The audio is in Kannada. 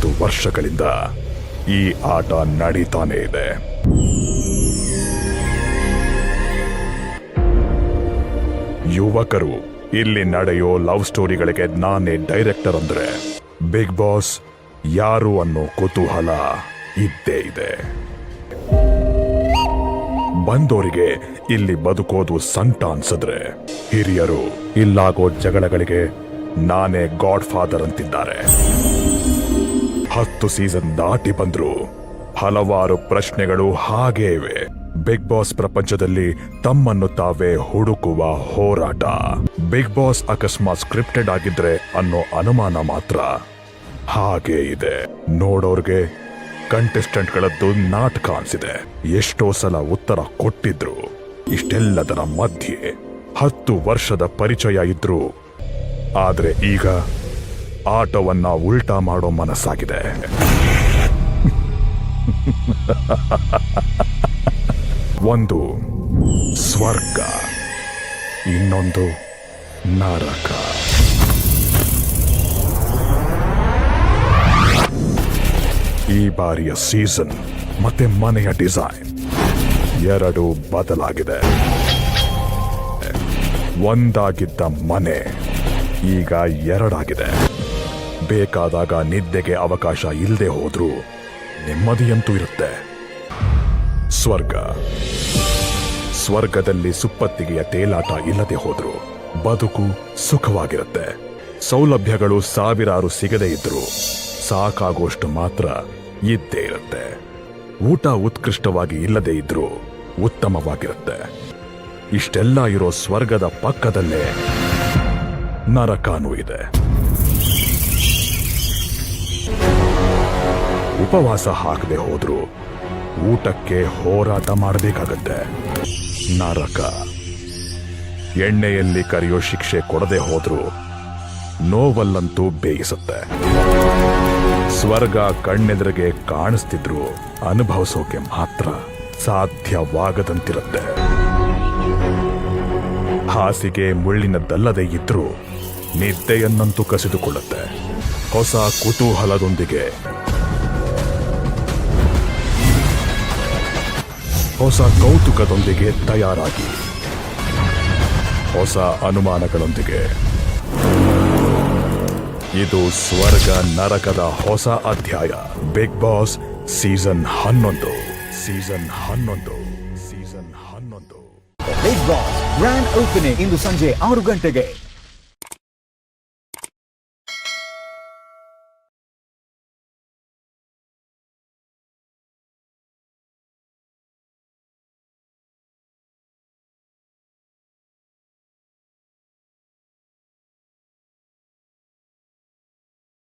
30 ವರ್ಷಗಳಿಂದ ಈ ಆಟ ನಡೀತಾನೆ ಇದೆ. ಯುವಕರು ಇಲ್ಲಿ ನಡೆಯೋ ಲವ್ ಸ್ಟೋರಿಗಳಿಗೆ ನಾನೇ ಡೈರೆಕ್ಟರ್ ಅಂದ್ರೆ ಬಿಗ್ ಬಾಸ್ ಯಾರು ಅನ್ನೋ ಕುತೂಹಲ ಇದ್ದೇ ಇದೆ. ಬಂದೋರಿಗೆ ಇಲ್ಲಿ ಬದುಕೋದು ಸಂಕಟ ಅನ್ಸಿದ್ರೆ ಹಿರಿಯರು ಇಲ್ಲಾಗೋ ಜಗಳಗಳಿಗೆ ನಾನೇ ಗಾಡ್ ಫಾದರ್ ಅಂತಿದ್ದಾರೆ. 10 ಸೀಸನ್ ದಾಟಿ ಬಂದ್ರು ಹಲವಾರು ಪ್ರಶ್ನೆಗಳು ಹಾಗೇ ಇವೆ. ಬಿಗ್ ಬಾಸ್ ಪ್ರಪಂಚದಲ್ಲಿ ತಮ್ಮನ್ನು ತಾವೇ ಹುಡುಕುವ ಹೋರಾಟ. ಬಿಗ್ ಬಾಸ್ ಅಕಸ್ಮಾತ್ ಸ್ಕ್ರಿಪ್ಟೆಡ್ ಆಗಿದ್ರೆ ಅನ್ನೋ ಅನುಮಾನ ಮಾತ್ರ ಹಾಗೇ ಇದೆ. ನೋಡೋರ್ಗೆ ಕಂಟೆಸ್ಟೆಂಟ್ಗಳದ್ದು ನಾಟಕ ಅನ್ಸಿದೆ. ಎಷ್ಟೋ ಸಲ ಉತ್ತರ ಕೊಟ್ಟಿದ್ರು. ಇಷ್ಟೆಲ್ಲದರ ಮಧ್ಯೆ 10 ವರ್ಷದ ಪರಿಚಯ ಇದ್ರು. ಆದ್ರೆ ಈಗ ಆಟವನ್ನ ಉಲ್ಟಾ ಮಾಡೋ ಮನಸ್ಸಾಗಿದೆ. ಒಂದು ಸ್ವರ್ಗ, ಇನ್ನೊಂದು ನರಕ. ಈ ಬಾರಿಯ ಸೀಸನ್ ಮತ್ತೆ ಮನೆಯ ಡಿಸೈನ್ ಎರಡು ಬದಲಾಗಿದೆ. ಒಂದಾಗಿದ್ದ ಮನೆ ಈಗ ಎರಡಾಗಿದೆ. ಬೇಕಾದಾಗ ನಿದ್ದೆಗೆ ಅವಕಾಶ ಇಲ್ಲದೆ ಹೋದ್ರೂ ನೆಮ್ಮದಿಯಂತೂ ಇರುತ್ತೆ. ಸ್ವರ್ಗದಲ್ಲಿ ಸುಪ್ಪತ್ತಿಗೆಯ ತೇಲಾಟ ಇಲ್ಲದೆ ಹೋದ್ರು ಬದುಕು ಸುಖವಾಗಿರುತ್ತೆ. ಸೌಲಭ್ಯಗಳು ಸಾವಿರಾರು ಸಿಗದೇ ಇದ್ರು ಸಾಕಾಗೋಷ್ಟು ಮಾತ್ರ ಇದ್ದೇ ಇರುತ್ತೆ. ಊಟ ಉತ್ಕೃಷ್ಟವಾಗಿ ಇಲ್ಲದೆ ಇದ್ರೂ ಉತ್ತಮವಾಗಿರುತ್ತೆ. ಇಷ್ಟೆಲ್ಲ ಇರೋ ಸ್ವರ್ಗದ ಪಕ್ಕದಲ್ಲೇ ನರಕನೂ ಇದೆ. ಉಪವಾಸ ಹಾಕದೆ ಹೋದ್ರು ಊಟಕ್ಕೆ ಹೋರಾಟ ಮಾಡಬೇಕಾಗತ್ತೆ. ನರಕ ಎಣ್ಣೆಯಲ್ಲಿ ಕರಿಯೋ ಶಿಕ್ಷೆ ಕೊಡದೆ ಹೋದ್ರು ನೋವಲ್ಲಂತೂ ಬೇಯಿಸುತ್ತೆ. ಸ್ವರ್ಗ ಕಣ್ಣೆದುರಿಗೆ ಕಾಣಿಸ್ತಿದ್ರು ಅನುಭವಿಸೋಕೆ ಮಾತ್ರ ಸಾಧ್ಯವಾಗದಂತಿರುತ್ತೆ. ಹಾಸಿಗೆ ಮುಳ್ಳಿನದ್ದಲ್ಲದೆ ಇದ್ರೂ ನಿದ್ದೆಯನ್ನಂತೂ ಕಸಿದುಕೊಳ್ಳುತ್ತೆ. ಹೊಸ ಕುತೂಹಲದೊಂದಿಗೆ, ಹೊಸ ಕೌತುಕದೊಂದಿಗೆ ತಯಾರಾಗಿ, ಹೊಸ ಅನುಮಾನಗಳೊಂದಿಗೆ. ಇದು ಸ್ವರ್ಗ ನರಕದ ಹೊಸ ಅಧ್ಯಾಯ. Bigg Boss season 11. Bigg Boss grand opening ಇಂದು ಸಂಜೆ 6 ಗಂಟೆಗೆ.